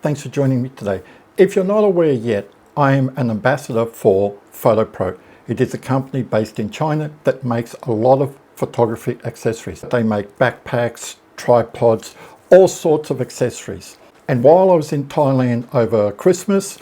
Thanks for joining me today. If you're not aware yet, I am an ambassador for Fotopro. It is a company based in China that makes a lot of photography accessories. They make backpacks, tripods, all sorts of accessories. And while I was in Thailand over Christmas,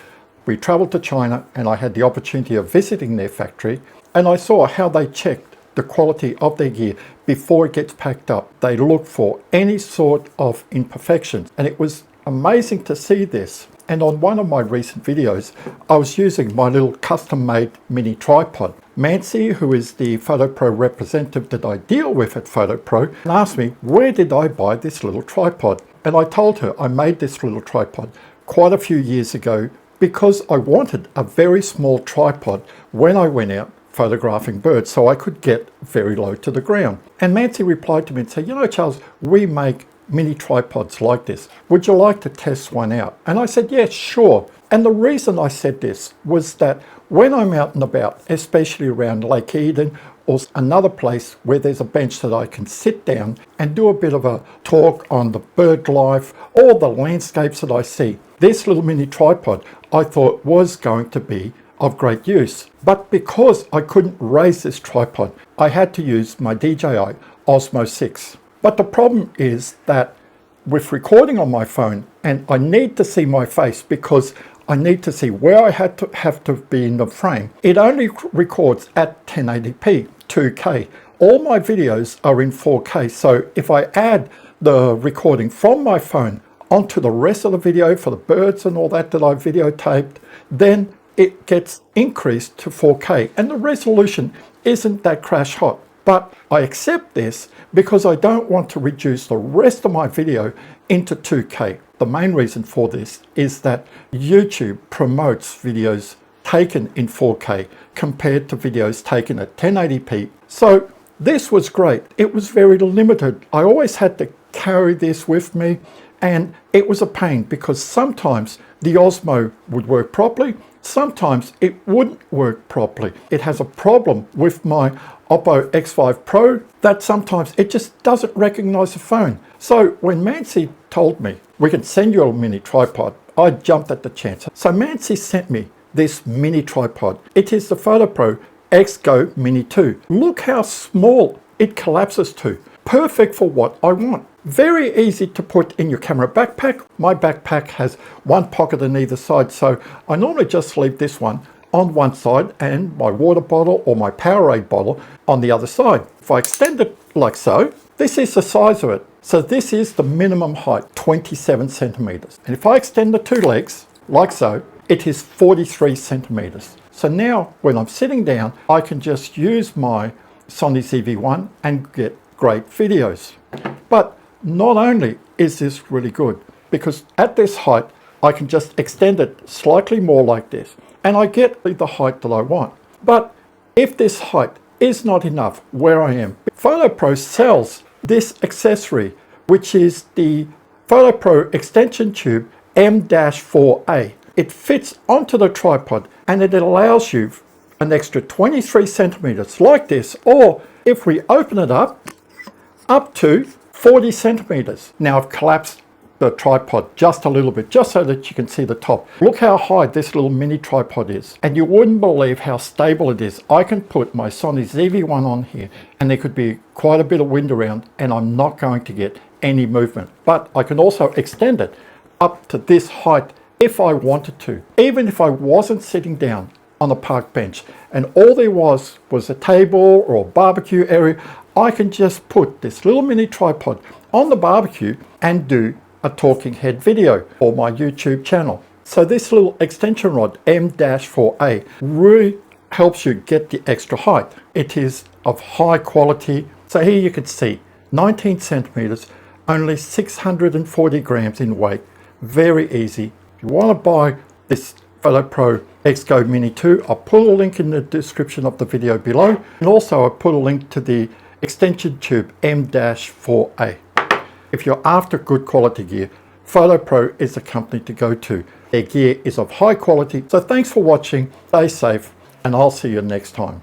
we traveled to China and I had the opportunity of visiting their factory, and I saw how they checked the quality of their gear before it gets packed up. They look for any sort of imperfections, and it was amazing to see this. And on one of my recent videos, I was using my little custom-made mini tripod. Mancy, who is the Fotopro representative that I deal with at Fotopro, asked me, where did I buy this little tripod? And I told her I made this little tripod quite a few years ago because I wanted a very small tripod when I went out photographing birds so I could get very low to the ground. And Mancy replied to me and said, you know, Charles, we make mini tripods like this. Would you like to test one out? And I said, yes, sure. And the reason I said this was that when I'm out and about, especially around Lake Eden or another place where there's a bench that I can sit down and do a bit of a talk on the bird life or the landscapes that I see, this little mini tripod I thought was going to be of great use. But because I couldn't raise this tripod, I had to use my DJI Osmo 6. But the problem is that with recording on my phone, and I need to see my face because I need to see where I have to be in the frame, it only records at 1080p, 2K. All my videos are in 4K, so if I add the recording from my phone onto the rest of the video for the birds and all that I videotaped, then it gets increased to 4K, and the resolution isn't that crash hot. But I accept this because I don't want to reduce the rest of my video into 2K. The main reason for this is that YouTube promotes videos taken in 4K compared to videos taken at 1080p. So this was great. It was very limited. I always had to carry this with me, and it was a pain because sometimes the Osmo would work properly, sometimes it wouldn't work properly. It has a problem with my Oppo X5 Pro that sometimes it just doesn't recognize the phone. So when Mancy told me we can send you a mini tripod, I jumped at the chance. So Mancy sent me this mini tripod. It is the Fotopro X-Go Mini 2. Look how small it collapses to. Perfect for what I want. Very easy to put in your camera backpack. My backpack has one pocket on either side, so I normally just leave this one on one side and my water bottle or my Powerade bottle on the other side. If I extend it like so, this is the size of it. So this is the minimum height, 27 centimeters. And if I extend the two legs like so, it is 43 centimeters. So now when I'm sitting down, I can just use my Sony ZV-1 and get great videos. But not only is this really good, because at this height, I can just extend it slightly more like this, and I get the height that I want. But if this height is not enough where I am, Fotopro sells this accessory, which is the Fotopro extension tube M-4A. It fits onto the tripod and it allows you an extra 23 centimeters like this, or if we open it up to 40 centimeters. Now I've collapsed the tripod just a little bit, just so that you can see the top. Look how high this little mini tripod is. And you wouldn't believe how stable it is. I can put my Sony ZV-1 on here and there could be quite a bit of wind around and I'm not going to get any movement. But I can also extend it up to this height if I wanted to. Even if I wasn't sitting down on a park bench and all there was a table or a barbecue area, I can just put this little mini tripod on the barbecue and do a talking head video for my YouTube channel. So this little extension rod M-4A really helps you get the extra height. It is of high quality. So here you can see 19 centimeters, only 640 grams in weight. Very easy. If you want to buy this Fotopro X-Go Mini 2, I'll put a link in the description of the video below, and also I'll put a link to the extension tube M-4A. If you're after good quality gear, Fotopro is the company to go to. Their gear is of high quality. So thanks for watching, stay safe, and I'll see you next time.